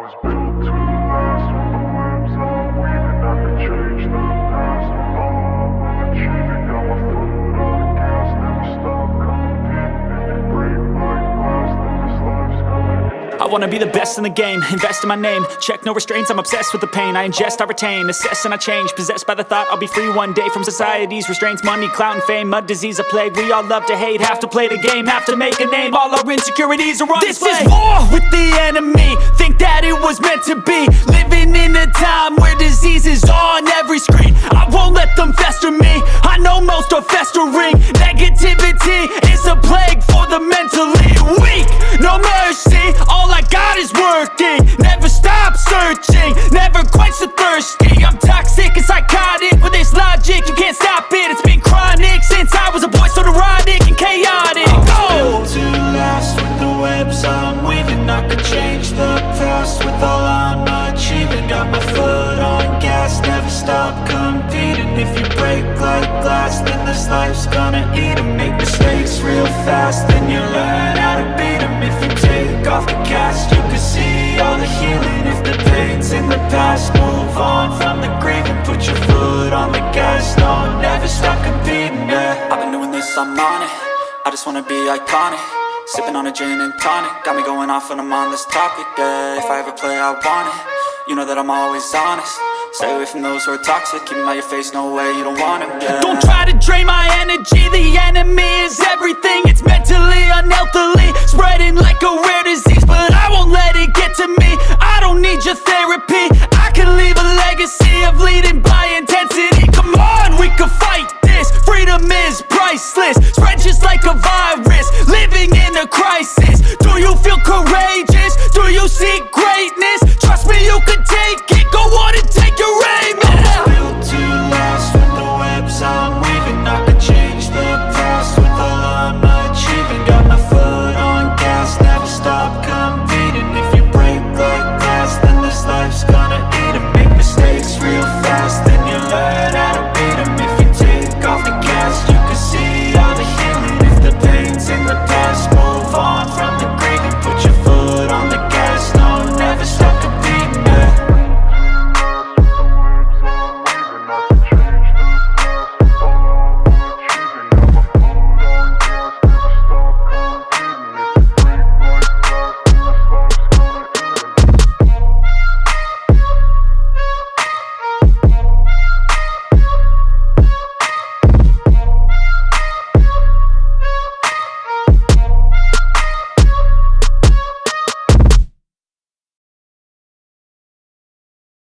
was built to last. With the webs I'm weaving, I could change the past. With all I'm achieving, got my foot on the gas. Never stop competing. If you break like glass, then this life's gonna end. I wanna be the best in the game, invest in my name. Check no restraints, I'm obsessed with the pain. I ingest, I retain, assess and I change. Possessed by the thought I'll be free one day from society's restraints. Money, clout and fame, mud, disease, a plague. We all love to hate, have to play the game, have to make a name. All our insecurities are on display. This is war with the enemy, think that it was meant to be. Living in a time where disease is on every screen. I won't let them fester me, I know most are festering. Negativity is a plague for the mentally weak. No mercy, all I got is working. Never stop searching, never quench the thirsty. I'm toxic and psychotic with this logic, you can't stop it. It's been chronic since I was a boy, so neurotic and chaotic. Built to last. With the webs I'm weaving, I could change the past. With all I'm achieving, got my foot on gas. Never stop competing. If you break like glass, then this life's gonna eat 'em. Make mistakes real fast, then you learn how to beat 'em. If you take off the cast, you can see all the healing. If the pain's in the past, move on from the grave and put your foot on the gas. No, never stop competing, yeah. I've been doing this, I'm on it. I just wanna be iconic. Sipping on a gin and tonic, got me going off when I'm on this topic, yeah. If I ever play, I want it. You know that I'm always honest. Stay away from those who are toxic. Keep them out your face, no way, you don't want it, yeah. Don't try to drain my energy. The enemy is everything. It's mentally, unhealthily, spreading like a rare disease.